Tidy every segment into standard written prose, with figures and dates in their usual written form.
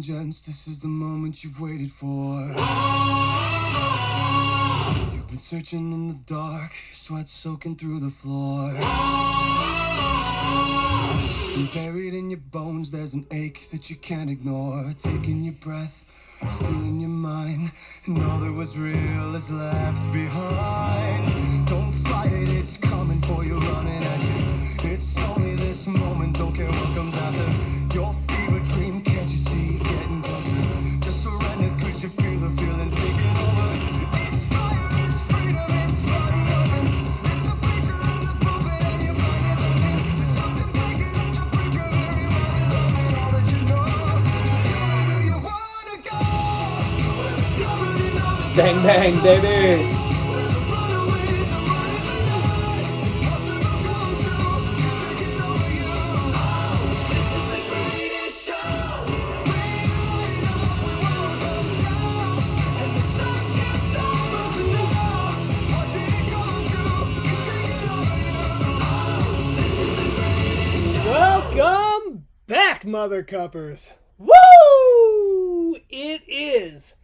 gents, this is the moment you've waited for. You've been searching in the dark, sweat soaking through the floor. And buried in your bones, there's an ache that you can't ignore. Taking your breath, stealing your mind, and all that was real is left behind. Don't fight it, it's coming for you, running at you. It's only this moment, don't care what comes after. Your fever dream, can't you see it getting closer? Just surrender, cause you feel the feeling taking over. It's fire, it's freedom, it's flooding over. It's the preacher and the pulpit and your blinded vision. There's something bigger at the brink of every moment. Tell me all that you know. So tell me where you wanna go. Where it's covered in all the Bang, bang, baby. where the runaways are running the night. Possible comes true, it's taking over you. Oh, this is the greatest show. We light it up, we won't go down. And the sun can't stop us now. Watching it come true, it's taking over you. Oh, this is the greatest show. Welcome back, Mother Cuppers. Woo! It is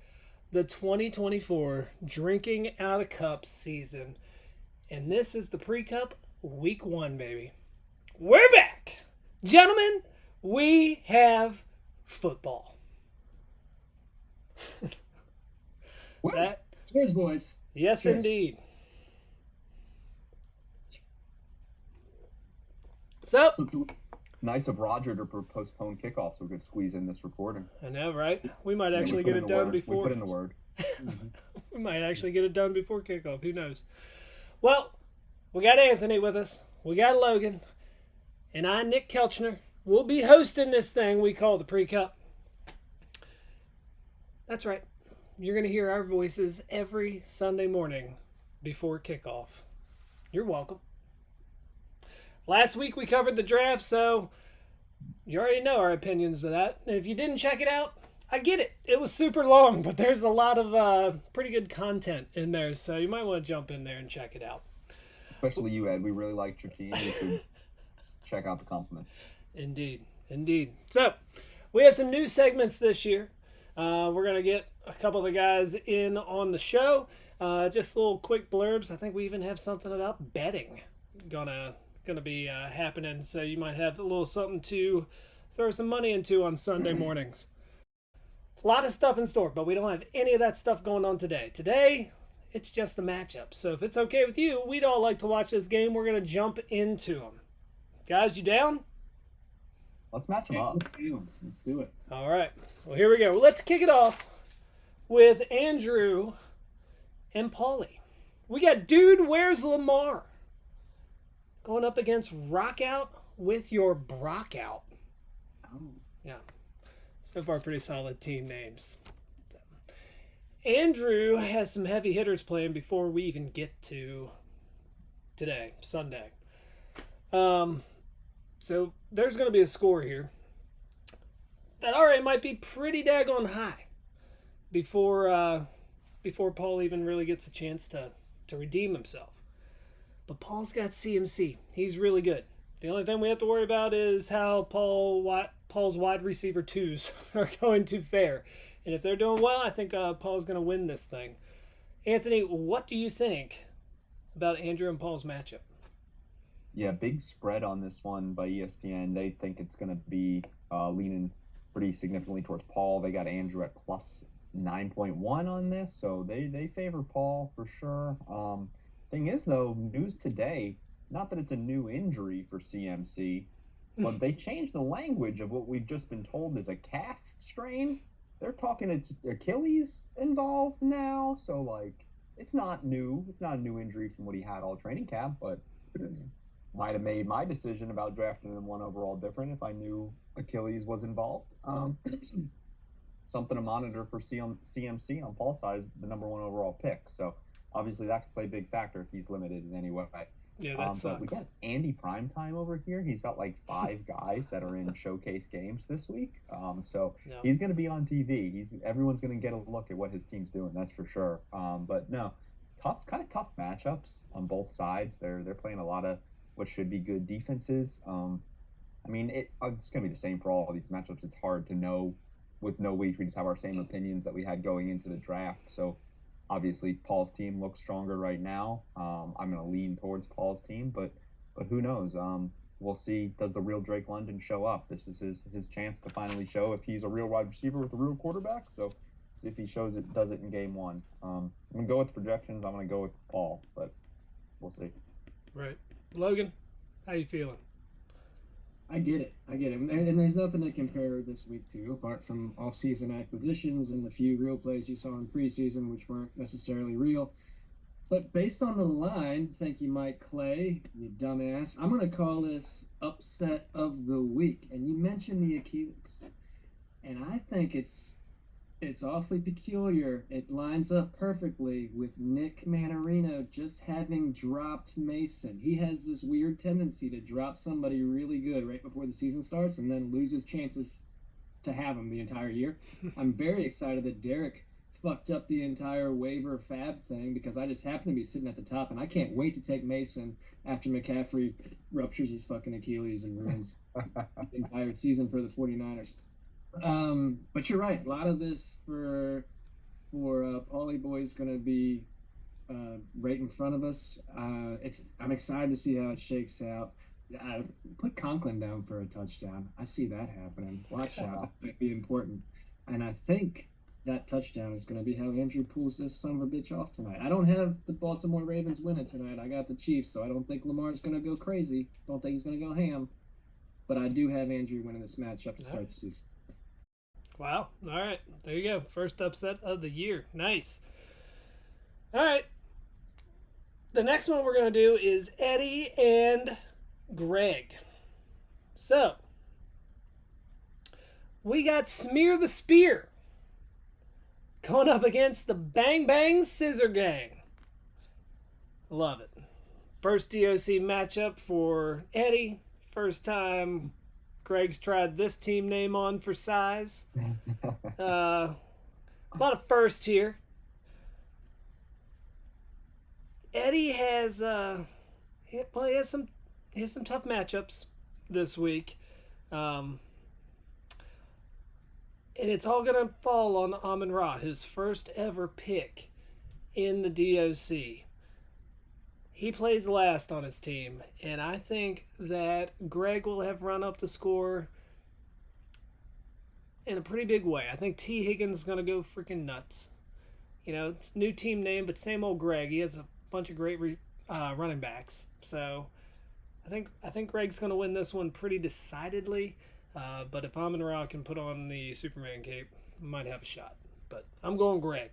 the 2024 Drinking Out of Cup season. And this is the pre-cup week 1, baby. We're back. Gentlemen, we have football. That, Cheers, boys. yes, Cheers. indeed. So, Nice of Roger to postpone kickoff so we could squeeze in this recording. I know, right? We might actually We get put it in the done word. before. We put in the word. We might actually get it done before kickoff. Who knows? Well, we got Anthony with us. We got Logan. And I, Nick Kelchner, will be hosting this thing we call the pre-cup. That's right. You're going to hear our voices every Sunday morning before kickoff. You're welcome. Last week we covered the draft, so you already know our opinions of that. And if you didn't check it out, I get it. It was super long, but there's a lot of pretty good content in there, so you might want to jump in there and check it out. Especially you, Ed. We really liked your team. You should check out the compliments. Indeed, indeed. So, we have some new segments this year. We're going to get a couple of the guys in on the show. Just little quick blurbs. I think we even have something about betting gonna be happening, so you might have a little something to throw some money into on Sunday mornings. A lot of stuff in store, but we don't have any of that stuff going on today. Today, it's just the matchups. So if it's okay with you, we'd all like to watch this game. We're going to jump into them. Guys, you down? Let's match them up. Let's do it. All right. Well, here we go. Let's kick it off with Andrew and Paulie. We got Dude Where's Lamar going up against Rock Out with your Brock Out. Oh. Yeah. So far, pretty solid team names. So, Andrew has some heavy hitters playing before we even get to today, Sunday. So there's going to be a score here that already might be pretty daggone high before Paul even really gets a chance to redeem himself. But Paul's got CMC. He's really good. The only thing we have to worry about is how Paul's wide receiver twos are going to fare. And if they're doing well, I think Paul's going to win this thing. Anthony, what do you think about Andrew and Paul's matchup? Yeah, big spread on this one by ESPN. They think it's going to be leaning pretty significantly towards Paul. They got Andrew at plus 9.1 on this, so they favor Paul for sure. Thing is, though, news today, not that it's a new injury for CMC, but they changed the language of what we've just been told is a calf strain. They're talking it's Achilles involved now, so, like, it's not new. It's not a new injury from what he had all training camp, but might have made my decision about drafting him 1 overall different if I knew Achilles was involved. Something to monitor for CMC on Paul's side is the number 1 overall pick. So obviously that could play a big factor if he's limited in any way. Yeah, that But we sucks. got Andy Primetime over here. He's got like 5 guys that are in showcase games this week. So No. he's going to be on TV. Everyone's going to get a look at what his team's doing. That's for sure. But no, kind of tough matchups on both sides. They're playing a lot of what should be good defenses. I mean, it's going to be the same for all of these matchups. It's hard to know with no weeks, we just have our same opinions that we had going into the draft. So obviously, Paul's team looks stronger right now. I'm going to lean towards Paul's team, but who knows? We'll see. Does the real Drake London show up? This is his chance to finally show if he's a real wide receiver with a real quarterback. So if he shows it, does it in game one. I'm going to go with the projections. I'm going to go with Paul, but we'll see. Right. Logan, how you feeling? I get it. And there's nothing to compare this week to, apart from off-season acquisitions and the few real plays you saw in preseason, which weren't necessarily real. But based on the line, thank you, Mike Clay, you dumbass. I'm going to call this upset of the week. And you mentioned the Achilles. And I think it's awfully peculiar. It lines up perfectly with Nick Manarino just having dropped Mason. He has this weird tendency to drop somebody really good right before the season starts and then lose his chances to have him the entire year. I'm very excited that Derek fucked up the entire waiver fab thing because I just happen to be sitting at the top, and I can't wait to take Mason after McCaffrey ruptures his fucking Achilles and ruins the entire season for the 49ers. But you're right. A lot of this for Paulie Boy is going to be right in front of us. I'm excited to see how it shakes out. Put Conklin down for a touchdown. I see that happening. Watch out. That might be important. And I think that touchdown is going to be how Andrew pulls this son of a bitch off tonight. I don't have the Baltimore Ravens winning tonight. I got the Chiefs, so I don't think Lamar's going to go crazy. Don't think he's going to go ham. But I do have Andrew winning this matchup to start the season. Wow. All right. There you go. First upset of the year. Nice. All right. The next one we're going to do is Eddie and Greg. So, we got Smear the Spear going up against the Bang Bang Scissor Gang. Love it. First DOC matchup for Eddie. First time Greg's tried this team name on for size. A lot of first here. Eddie has he has some tough matchups this week, and it's all gonna fall on Amon-Ra, his first ever pick in the DOC. He plays last on his team, and I think that Greg will have run up the score in a pretty big way. I think T. Higgins is going to go freaking nuts. You know, new team name, but same old Greg. He has a bunch of great running backs. So I think Greg's going to win this one pretty decidedly. But if Amon-Ra can put on the Superman cape, might have a shot. But I'm going Greg.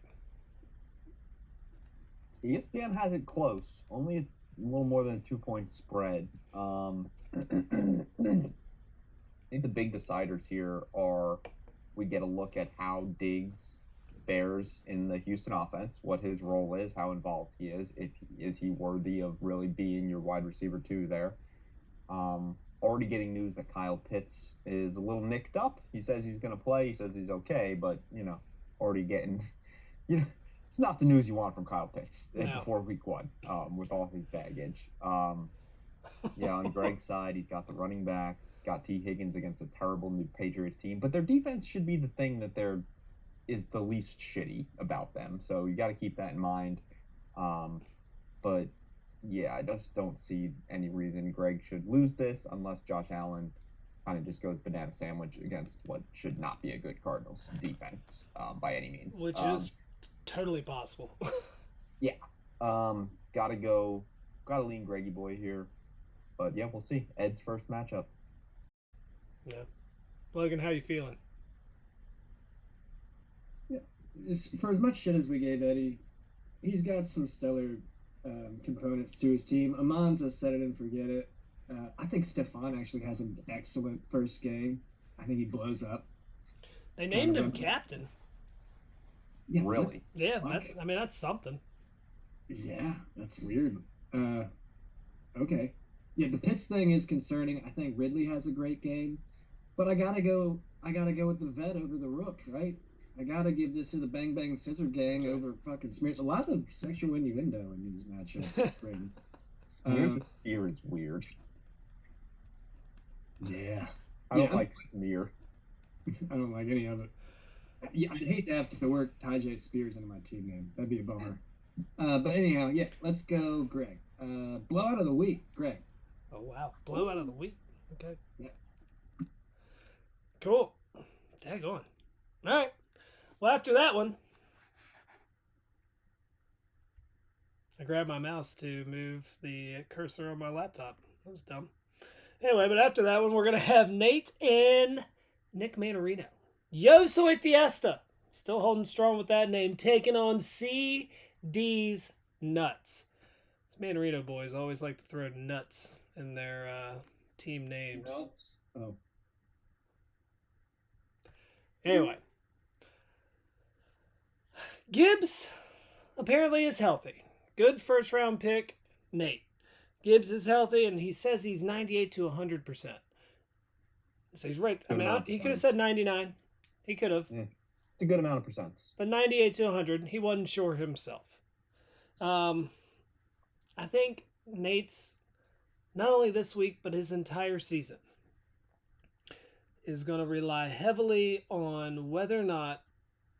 ESPN has it close, only a little more than a 2-point spread. I think the big deciders here are we get a look at how Diggs fares in the Houston offense, what his role is, how involved he is, is he worthy of really being your wide receiver 2 there. Already getting news that Kyle Pitts is a little nicked up. He says he's going to play. He says he's okay, but, already getting, it's not the news you want from Kyle Pitts before week 1 with all his baggage. On Greg's side, he's got the running backs, got T. Higgins against a terrible New Patriots team, but their defense should be the thing that is the least shitty about them. So you got to keep that in mind. But yeah, I just don't see any reason Greg should lose this unless Josh Allen kind of just goes banana sandwich against what should not be a good Cardinals defense by any means. Which is totally possible. Yeah. Gotta lean Greggy boy here. But yeah, we'll see. Ed's first matchup. Yeah. Logan, how you feeling? Yeah. For as much shit as we gave Eddie, he's got some stellar components to his team. Amon's a set it and forget it. I think Stephon actually has an excellent first game. I think he blows up. They named him captain. Yeah, really? Yeah, that's something. Yeah, that's weird. Okay. Yeah, the Pitts thing is concerning. I think Ridley has a great game, but I gotta go with the vet over the rook, right? I gotta give this to the Bang Bang Scissor Gang over fucking Smears. A lot of sexual innuendo in these matchups. Smear the Spear is weird. Yeah. I don't like Smear. I don't like any of it. Yeah, I'd hate to have to work Tyjae Spears into my team name. That'd be a bummer. But anyhow, yeah, let's go, Greg. Blowout of the week, Greg. Oh wow, blowout of the week. Okay, Yeah. cool. Tag on. All right. Well, after that one, I grabbed my mouse to move the cursor on my laptop. That was dumb. Anyway, but after that one, we're gonna have Nate and Nick Manarino. Yo Soy Fiesta, still holding strong with that name, taking on CD's Nuts. These Manarino boys always like to throw nuts in their team names. Nuts. Oh. Anyway, Gibbs apparently is healthy. Good first round pick, Nate. Gibbs is healthy, and he says he's 98 to 100%. So he's right. I Good mean, amount of he could have percents. said 99. He could have. Yeah. It's a good amount of percents. But 98 to 100, he wasn't sure himself. I think Nate's, not only this week, but his entire season, is going to rely heavily on whether or not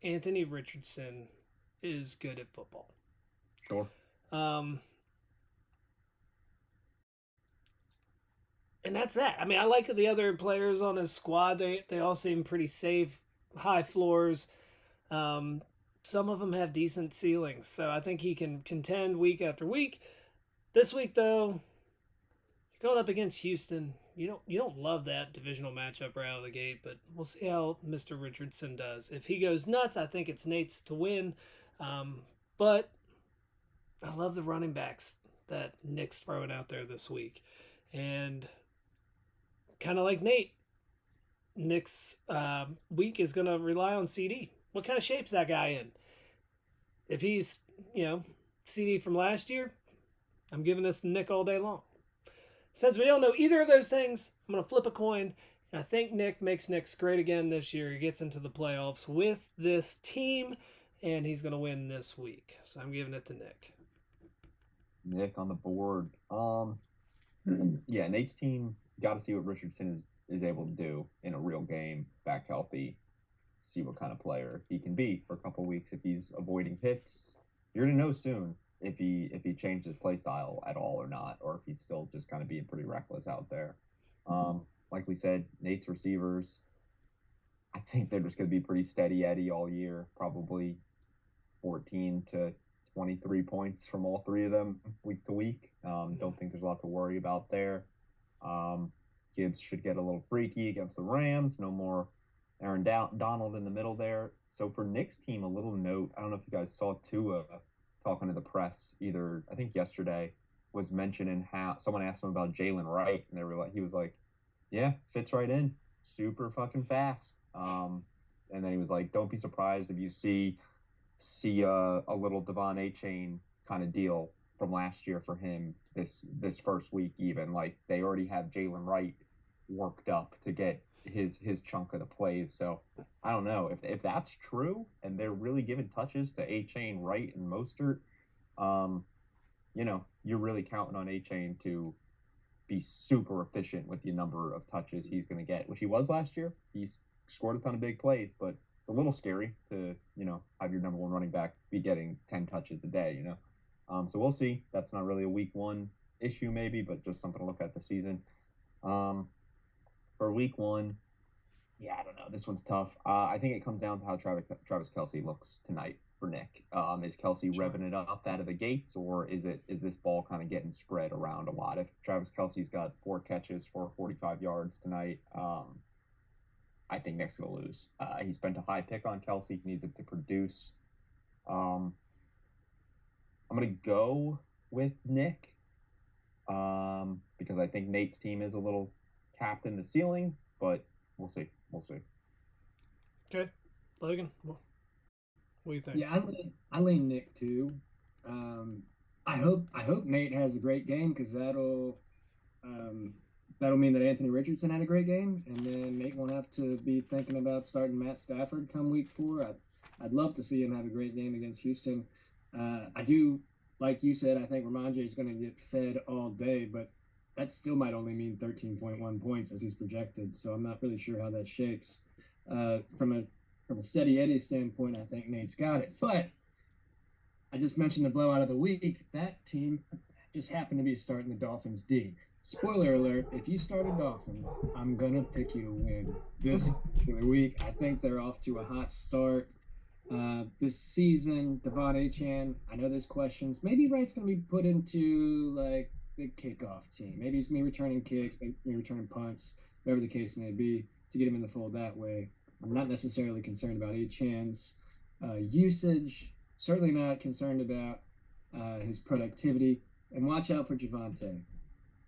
Anthony Richardson is good at football. Sure. And that's that. I mean, I like the other players on his squad. They all seem pretty safe, high floors. Some of them have decent ceilings, so I think he can contend week after week. This week, though, you're going up against Houston. You don't love that divisional matchup right out of the gate, but we'll see how Mr. Richardson does. If he goes nuts, I think it's Nate's to win. But I love the running backs that Nick's throwing out there this week, and kind of like Nate, Nick's week is going to rely on CD. What kind of shape's that guy in? If he's, CD from last year, I'm giving this to Nick all day long. Since we don't know either of those things, I'm going to flip a coin, and I think Nick makes Nick's great again this year. He gets into the playoffs with this team, and he's going to win this week. So I'm giving it to Nick. Nick on the board. Yeah, Nate's team got to see what Richardson is able to do in a real game, back healthy, see what kind of player he can be for a couple of weeks. If he's avoiding hits, you're gonna know soon if he changed his play style at all or not, or if he's still just kind of being pretty reckless out there. Like we said, Nate's receivers, I think they're just gonna be pretty steady Eddie all year, probably 14 to 23 points from all three of them week to week. Don't think there's a lot to worry about there. Gibbs should get a little freaky against the Rams. No more Aaron Donald in the middle there. So for Nick's team, a little note. I don't know if you guys saw Tua talking to the press either, I think yesterday, was mentioning how someone asked him about Jalen Wright, and he was like, yeah, fits right in. Super fucking fast. And then he was like, don't be surprised if you see a little Devon A-Chain kind of deal from last year for him this first week. Even like they already have Jalen Wright worked up to get his chunk of the plays. So I don't know if that's true and they're really giving touches to A-Chain, Wright, and Mostert. You're really counting on A-Chain to be super efficient with the number of touches he's going to get, which he was last year. He's scored a ton of big plays, but it's a little scary to, have your number one running back be getting 10 touches a day, So we'll see. That's not really a week one issue maybe, but just something to look at the season. For week one, yeah, I don't know. This one's tough. I think it comes down to how Travis Kelce looks tonight for Nick. Is Kelce revving it up out of the gates, or is this ball kind of getting spread around a lot? If Travis Kelce's got 4 catches for 45 yards tonight, I think Nick's going to lose. He spent a high pick on Kelce. He needs it to produce. I'm going to go with Nick because I think Nate's team is a little tapped in the ceiling, but we'll see. Okay. Logan, what do you think? Yeah, I lean Nick too. I hope Nate has a great game because that'll mean that Anthony Richardson had a great game, and then Nate won't have to be thinking about starting Matt Stafford come week 4. I'd love to see him have a great game against Houston. I do, like you said, I think Ramondre is going to get fed all day, but that still might only mean 13.1 points as he's projected. So I'm not really sure how that shakes. From a from a steady Eddie standpoint, I think Nate's got it. But I just mentioned the blowout of the week. That team just happened to be starting the Dolphins D. Spoiler alert, if you start a Dolphin, I'm going to pick you to win this week. I think they're off to a hot start. This season, Devon Achane, I know there's questions. Maybe Wright's going to be put into like the kickoff team. Maybe he's going to be returning kicks, maybe returning punts, whatever the case may be, to get him in the fold that way. I'm not necessarily concerned about Achane's usage. Certainly not concerned about his productivity. And watch out for Javonte.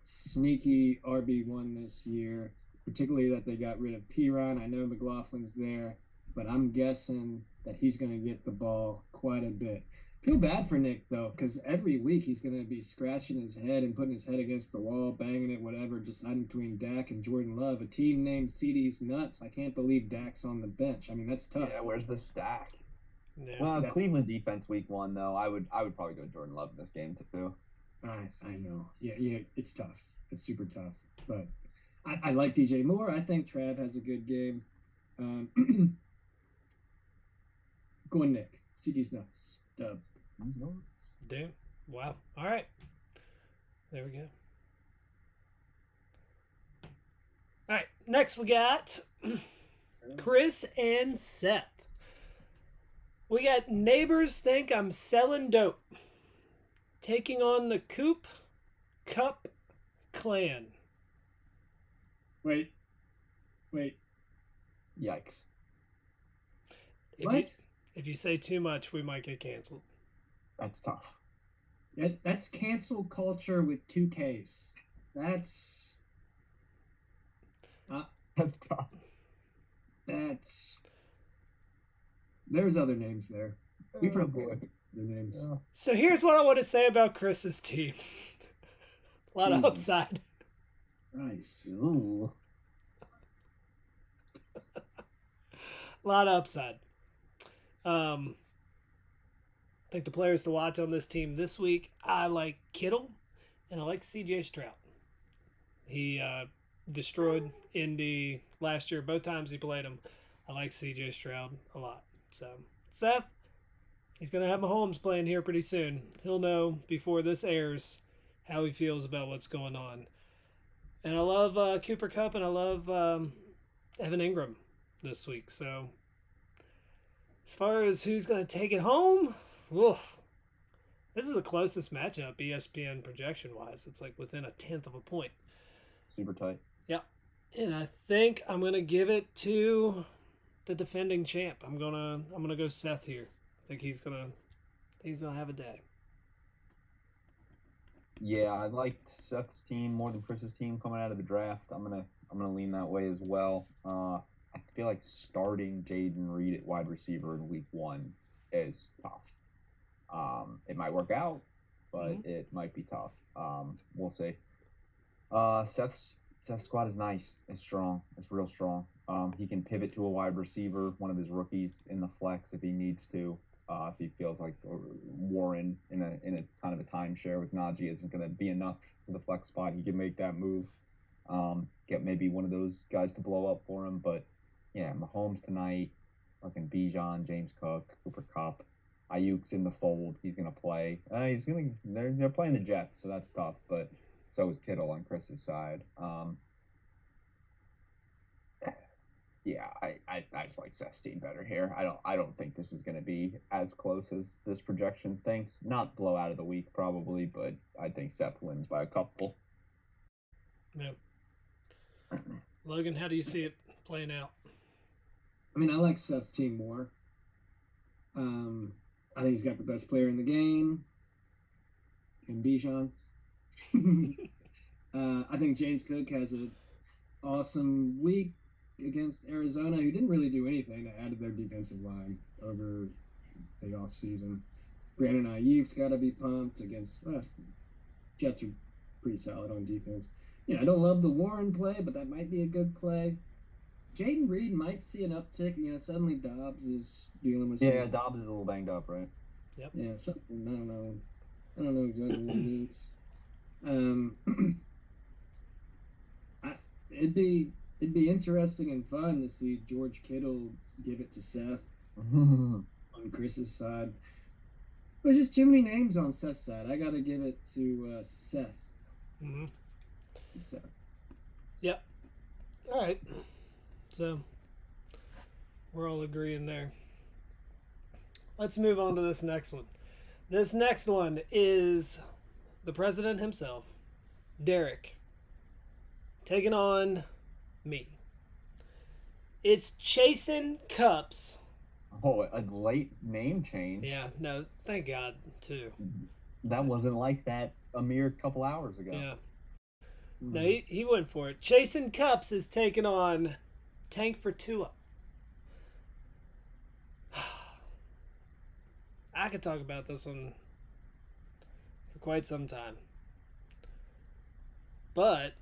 Sneaky RB1 this year, particularly that they got rid of Piron. I know McLaughlin's there, but I'm guessing that he's going to get the ball quite a bit. Feel bad for Nick, though, because every week he's going to be scratching his head and putting his head against the wall, banging it, whatever, deciding between Dak and Jordan Love. A team named CD's nuts. I can't believe Dak's on the bench. I mean, that's tough. Yeah, where's the stack? Yeah. Well, Cleveland defense week 1 though. I would probably go Jordan Love in this game too. I know. Yeah, it's tough. It's super tough. But I like DJ Moore. I think Trav has a good game. Going Nick. CD's nuts. Dub. Damn. Wow. All right. There we go. All right. Next we got Chris and Seth. We got neighbors think I'm selling dope. Taking on the PreCup clan. Wait. Yikes. If you say too much, we might get canceled. That's tough. That's cancel culture with 2 Ks. That's tough. There's other names there. We probably have the names. Yeah. So here's what I want to say about Chris's team. A lot of Jesus. upside. Nice. Ooh. A lot of upside. I think the players to watch on this team this week, I like Kittle and I like CJ Stroud. He destroyed Indy last year. Both times he played him. I like CJ Stroud a lot. So, Seth, he's going to have Mahomes playing here pretty soon. He'll know before this airs how he feels about what's going on. And I love PreCup and I love Evan Ingram this week. So, as far as who's going to take it home, oof, this is the closest matchup ESPN projection-wise. It's like within 1/10 of a point. Super tight. Yeah. And I think I'm going to give it to the defending champ. I'm gonna go Seth here. I think he's gonna have a day. Yeah, I liked Seth's team more than Chris's team coming out of the draft. I'm gonna lean that way as well. I feel like starting Jaden Reed at wide receiver in week 1 is tough. It might work out, but it might be tough. We'll see. Seth's squad is nice. It's strong. It's real strong. He can pivot to a wide receiver, one of his rookies in the flex if he needs to. If he feels like Warren in a kind of a timeshare with Najee isn't going to be enough for the flex spot, he can make that move. Get maybe one of those guys to blow up for him. But yeah, Mahomes tonight, fucking Bijan, James Cook, PreCup, Ayuk's in the fold. He's going to play. They're playing the Jets, so that's tough. But so is Kittle on Chris's side. Yeah, I just like Seth's team better here. I don't think this is going to be as close as this projection thinks. Not blowout of the week probably, but I think Seth wins by a couple. Yeah. Logan, how do you see it playing out? I mean, I like Seth's team more. I think he's got the best player in the game, in Bijan. I think James Cook has an awesome week against Arizona, who didn't really do anything to add to their defensive line over the offseason. Brandon Ayuk's got to be pumped against Jets are pretty solid on defense. Yeah, I don't love the Warren play, but that might be a good play. Jaden Reed might see an uptick. Suddenly Dobbs is dealing with. Yeah, Dobbs is a little banged up, right? Yep. Yeah, something. I don't know exactly what it is. It'd It'd be interesting and fun to see George Kittle give it to Seth Mhm. on Chris's side. There's just too many names on Seth's side. I got to give it to Seth. Mm-hmm. Seth. Yep. All right. So we're all agreeing there. Let's move on to this next one. This next one is the president himself, Derek, taking on me. It's Chasin' Cups. Oh, a late name change. Yeah, no, thank God, too. That wasn't like that a mere couple hours ago. Yeah. Mm. No, he went for it. Chasin' Cups is taking on Tank for Tua. I could talk about this one for quite some time. But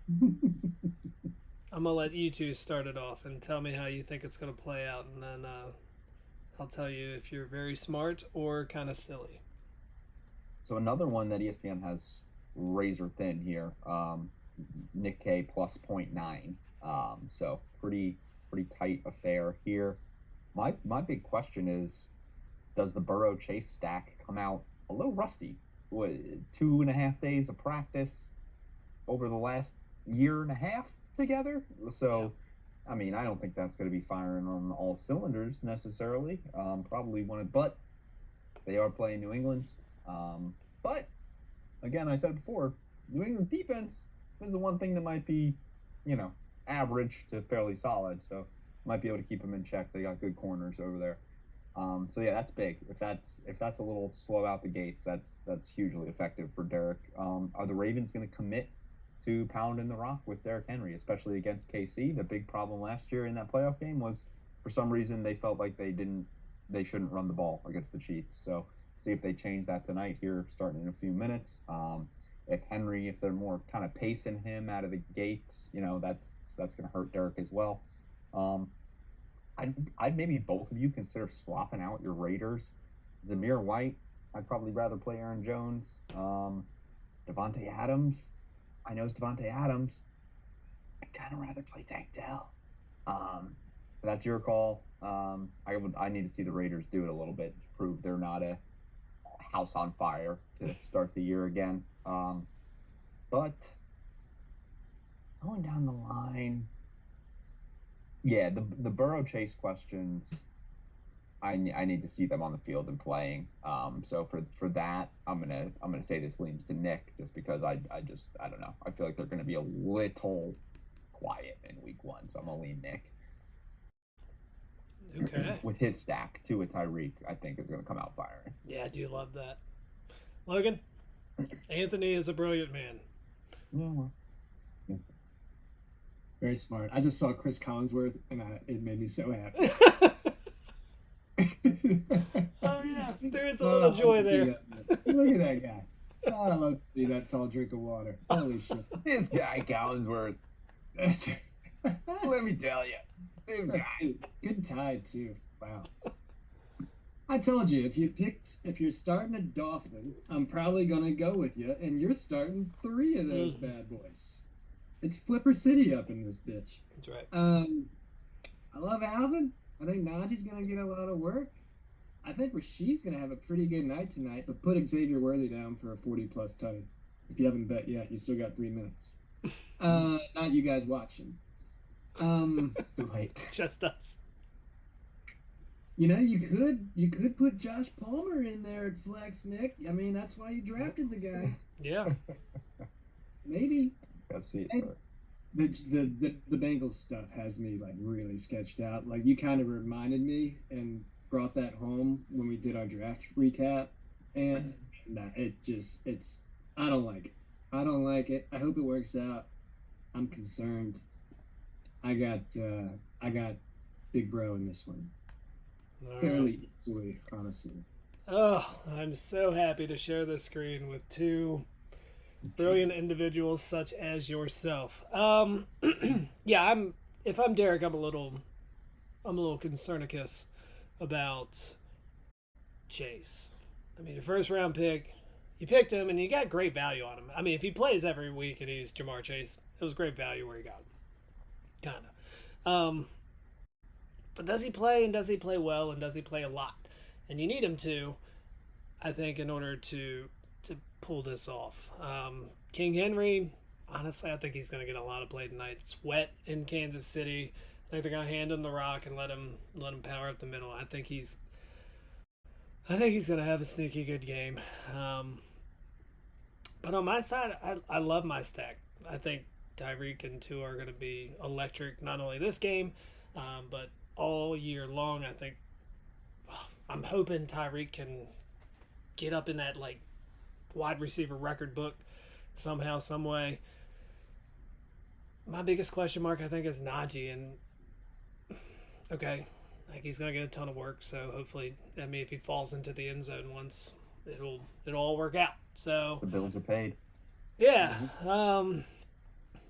I'm going to let you two start it off and tell me how you think it's going to play out. And then I'll tell you if you're very smart or kind of silly. So another one that ESPN has razor thin here. Nick K plus 0.9. So pretty tight affair here. My big question is, does the Burrow Chase stack come out a little rusty? What, 2.5 days of practice over the last year and a half together? So, I mean, I don't think that's going to be firing on all cylinders necessarily. Probably but they are playing New England. But again, I said before, New England defense is the one thing that might be, average to fairly solid. So might be able to keep them in check. They got good corners over there. So yeah, that's big. If that's a little slow out the gates, that's hugely effective for Derek. Are the Ravens going to commit to pounding the rock with Derrick Henry, especially against KC? The big problem last year in that playoff game was, for some reason, they felt like they shouldn't run the ball against the Chiefs. So see if they change that tonight here, starting in a few minutes. If they're more kind of pacing him out of the gates, that's going to hurt Derek as well. I'd maybe both of you consider swapping out your Raiders. Zamir White, I'd probably rather play Aaron Jones. Devontae Adams, I know it's Devontae Adams. I'd kind of rather play Tank Dell. But that's your call. I need to see the Raiders do it a little bit to prove they're not a house on fire to start the year again. But going down the line, yeah, the Burrow Chase questions, I need to see them on the field and playing. So for that, I'm gonna say this leans to Nick, just because I don't know. I feel like they're gonna be a little quiet in week 1, so I'm gonna lean Nick. Okay. With his stack too, with Tyreek, I think is gonna come out firing. Yeah, I do love that. Logan, Anthony is a brilliant man. Yeah, well. Very smart. I just saw Chris Collinsworth, and it made me so happy. Oh yeah, there is a little joy there. Look at that guy. Oh, I love to see that tall drink of water. Holy shit. This guy Collinsworth. Let me tell you, this guy. Good tide too. Wow. I told you, if you're starting a Dolphin, I'm probably gonna go with you, and you're starting 3 of those bad boys. It's Flipper City up in this bitch. That's right. I love Alvin. I think Najee's gonna get a lot of work. I think Rasheed's gonna have a pretty good night tonight, but put Xavier Worthy down for a 40+ ton. If you haven't bet yet, you still got 3 minutes. Not you guys watching. Like, Just us. You could put Josh Palmer in there at flex, Nick. I mean, that's why you drafted the guy. Yeah. Maybe. let's see. The Bengals stuff has me like really sketched out. Like, you kind of reminded me and brought that home when we did our draft recap, and I don't like it. I don't like it. I hope it works out. I'm concerned. I got Big Bro in this one. All Fairly easily, honestly. Oh, I'm so happy to share this screen with 2 brilliant individuals such as yourself. Yeah, if I'm Derek, I'm a little concernicus about Chase. I mean, your first round pick, you picked him and you got great value on him. I mean, if he plays every week and he's Jamar Chase, it was great value where you got him. kind of. But does he play, and does he play well, and does he play a lot? And you need him to, I think, in order to pull this off. King Henry, honestly, I think he's going to get a lot of play tonight. It's wet in Kansas City. I think they're going to hand him the rock and let him power up the middle. I think he's going to have a sneaky good game. But on my side, I love my stack. I think Tyreek and Tua are going to be electric, not only this game, but all year long. I think I'm hoping Tyreek can get up in that like wide receiver record book somehow, some way. My biggest question mark, I think, is Najee, and okay, like he's gonna get a ton of work. So hopefully, I mean, if he falls into the end zone once, it'll all work out. So The bills are paid. yeah,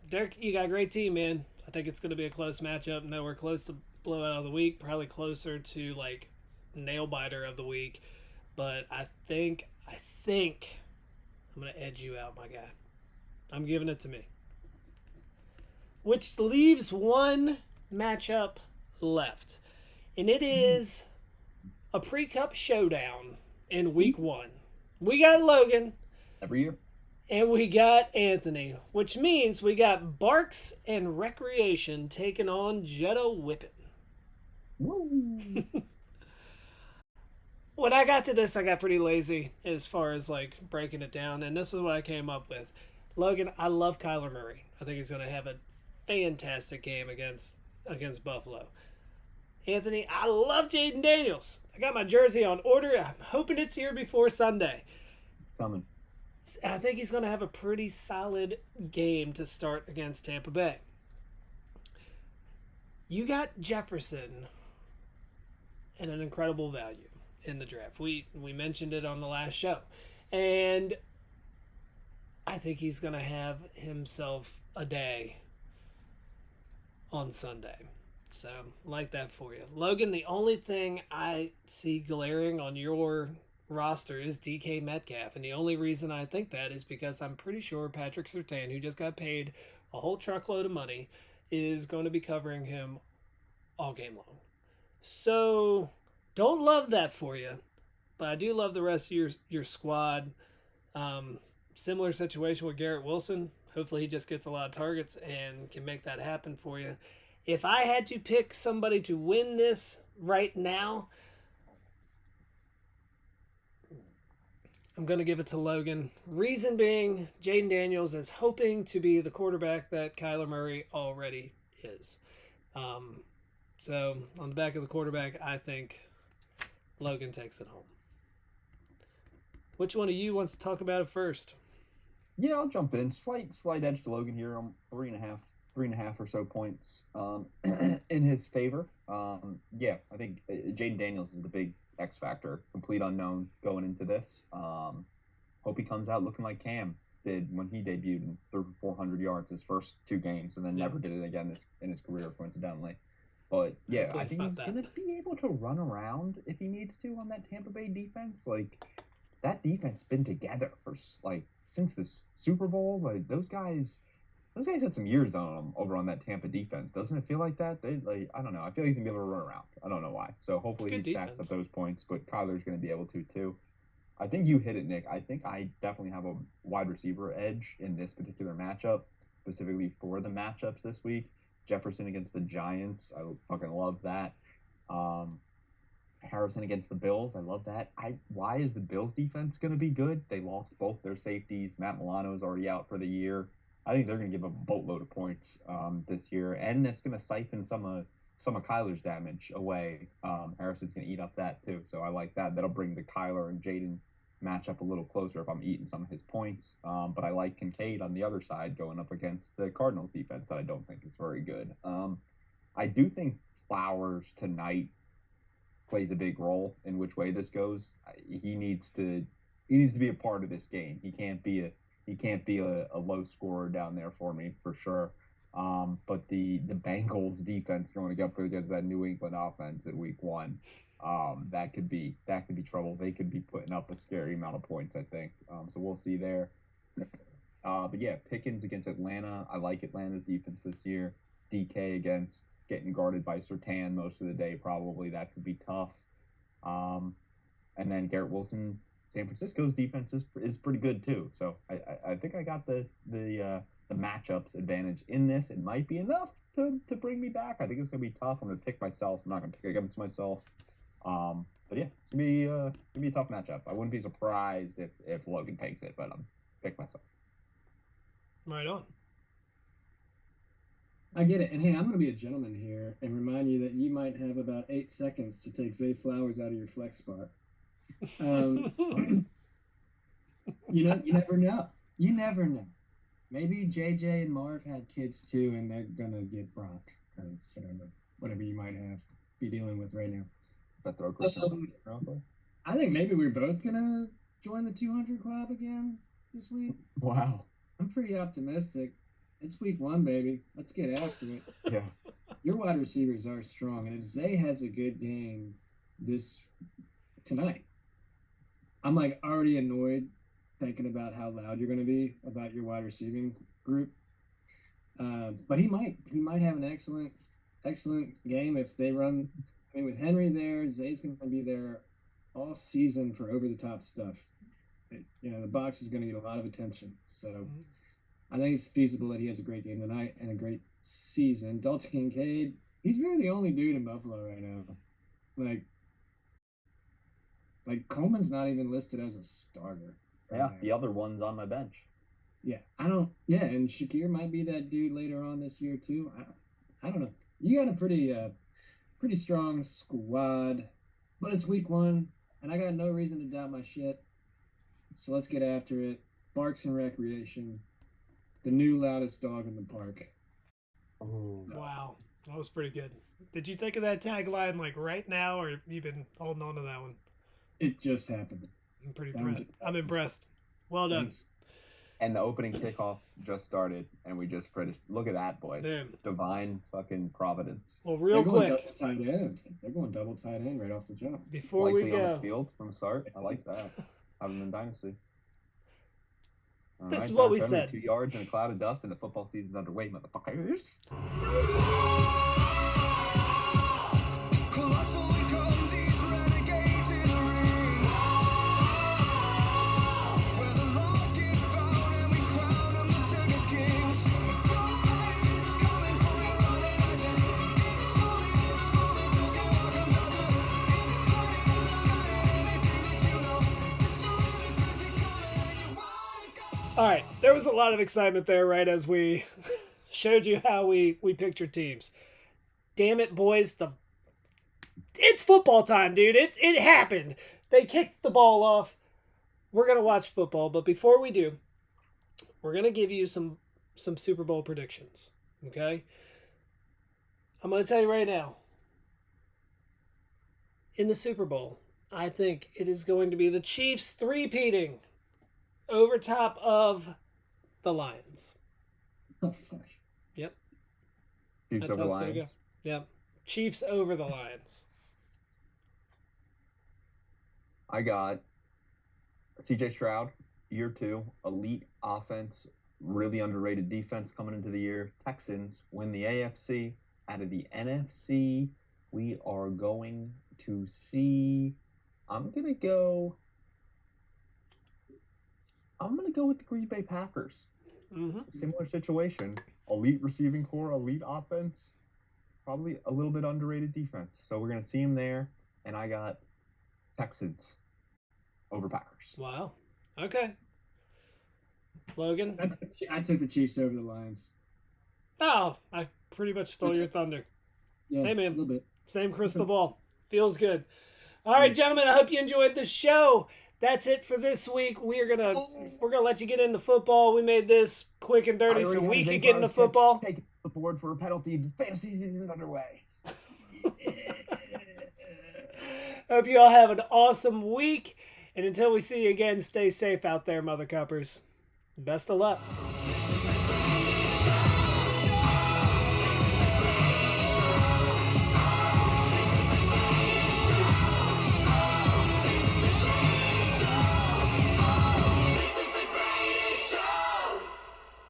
Derek, you got a great team, man. I think it's gonna be a close matchup. Nowhere close to blowout of the week. Probably closer to like nail biter of the week. But I think I'm gonna edge you out, my guy. I'm giving it to me. Which leaves one matchup left. And it is a pre-cup showdown in week 1. We got Logan Every year. and we got Anthony, which means we got Barks and Recreation taking on Jetta Whippet. Woo. When I got to this, I got pretty lazy as far as like breaking it down, and this is what I came up with. Logan, I love Kyler Murray. I think he's going to have a fantastic game against Buffalo. Anthony, I love Jaden Daniels. I got my jersey on order. I'm hoping it's here before Sunday. Coming. I think he's going to have a pretty solid game to start against Tampa Bay. You got Jefferson at an incredible value in the draft. We mentioned it on the last show. And I think he's going to have himself a day on Sunday. So, like that for you. Logan, the only thing I see glaring on your roster is DK Metcalf. And the only reason I think that is because I'm pretty sure Patrick Surtain, who just got paid a whole truckload of money, is going to be covering him all game long. So, don't love that for you. But I do love the rest of your squad. Similar situation with Garrett Wilson. Hopefully he just gets a lot of targets and can make that happen for you. If I had to pick somebody to win this right now, I'm going to give it to Logan. Reason being, Jaden Daniels is hoping to be the quarterback that Kyler Murray already is. So, on the back of the quarterback, I think Logan takes it home. Which one of you wants to talk about it first? Yeah, I'll jump in. Slight edge to Logan here. I'm 3.5 or so points in his favor. Yeah, I think Jaden Daniels is the big X factor, complete unknown going into this. Hope he comes out looking like Cam did when he debuted and threw for 400 yards his first 2 games, and then never did it again in his career, coincidentally. But yeah, I think he's going to be able to run around if he needs to on that Tampa Bay defense. Like, that defense been together for like since this Super Bowl. Like, those guys had some years on them over on that Tampa defense. Doesn't it feel like that? I don't know. I feel like he's gonna be able to run around. I don't know why. So hopefully he stacks up those points, but Kyler's gonna be able to too. I think you hit it, Nick. I think I definitely have a wide receiver edge in this particular matchup, specifically for the matchups this week. Jefferson against the Giants. I fucking love that. Harrison against the Bills. I love that. Why is the Bills defense going to be good? They lost both their safeties. Matt Milano's already out for the year. I think they're going to give a boatload of points this year, and that's going to siphon some of Kyler's damage away. Harrison's going to eat up that too, so I like that. That'll bring the Kyler and Jaden matchup a little closer if I'm eating some of his points. But I like Kincaid on the other side going up against the Cardinals defense that I don't think is very good. I do think Flowers tonight plays a big role in which way this goes. He needs to be a part of this game. He can't be a low scorer down there for me for sure. But the Bengals defense going up against that New England offense in week 1, that could be trouble. They could be putting up a scary amount of points, I think. So we'll see there. But yeah, Pickens against Atlanta. I like Atlanta's defense this year. DK against getting guarded by Surtain most of the day. Probably that could be tough. And then Garrett Wilson, San Francisco's defense is pretty good too. So I think I got the matchups advantage in this. It might be enough to bring me back. I think it's gonna be tough. I'm gonna pick myself. I'm not gonna pick against myself. But yeah, it's gonna be a tough matchup. I wouldn't be surprised if Logan takes it, but I'm pick myself. Right on. I get it. And hey, I'm going to be a gentleman here and remind you that you might have about 8 seconds to take Zay Flowers out of your flex spot. You never know. You never know. Maybe JJ and Marv had kids too, and they're going to get Brock or whatever you might be dealing with right now. That throw Christian. I think maybe we're both going to join the 200 club again this week. Wow. I'm pretty optimistic. It's week 1, baby. Let's get after it. Yeah. Your wide receivers are strong, and if Zay has a good game tonight, I'm like already annoyed thinking about how loud you're going to be about your wide receiving group. But he might have an excellent game if they run. I mean, with Henry there, Zay's going to be there all season for over the top stuff. The box is going to get a lot of attention. So I think it's feasible that he has a great game tonight and a great season. Dalton Kincaid, he's really the only dude in Buffalo right now. Like Coleman's not even listed as a starter. Yeah, the other one's on my bench. Yeah, and Shakir might be that dude later on this year too. I don't know. You got a pretty strong squad, but it's week 1, and I got no reason to doubt my shit. So let's get after it. Barks and Recreation, the new loudest dog in the park. Oh, Wow, that was pretty good. Did you think of that tagline like right now, or you've been holding on to that one? It just happened. I'm impressed. Well done. Thanks. And the opening kickoff just started, and we just finished. Look at that, boys. Damn. Divine fucking providence. Well, real They're going quick, double tight end. They're going double tight end right off the jump. before Likely we on go, the field from the start. I like that. Have them in Dynasty. All This right, is what we Denver, said. 2 yards in a cloud of dust, and the football season's underway, motherfuckers. Colossal come these renegades in the ring, where the lost get found and we crown them the circus kings. Don't fight, it's coming for you, running at it. It's only this moment, don't get welcome after. It's shining, anything that you know. It's only the crazy coming and you wanna go. all right, there was a lot of excitement there, right, as we showed you how we picked your teams. Damn it, boys! It's football time, dude. It happened. They kicked the ball off. We're gonna watch football, but before we do, we're gonna give you some Super Bowl predictions. Okay? I'm gonna tell you right now. In the Super Bowl, I think it is going to be the Chiefs three-peating over top of the Lions. Oh, fuck. Yep. Chiefs That's over how it's gonna go. Lions. Yep. Chiefs over the Lions. I got CJ Stroud, year 2, elite offense, really underrated defense coming into the year. Texans win the AFC. Out of the NFC, we are going to see. I'm gonna go with the Green Bay Packers. Mm-hmm. Similar situation. Elite receiving core, elite offense, probably a little bit underrated defense. So we're gonna see him there, and I got Texans over Packers. Wow. Okay. Logan. I took the Chiefs over the Lions. Oh, I pretty much stole your thunder. Yeah, Hey, man. a little bit. Same crystal ball. Feels good. All right, gentlemen. I hope you enjoyed the show. That's it for this week. We're gonna let you get into football. We made this quick and dirty so we could get into football. Take the board for a penalty. Fantasy season's underway. Hope you all have an awesome week. And until we see you again, stay safe out there, Mother Cuppers. Best of luck.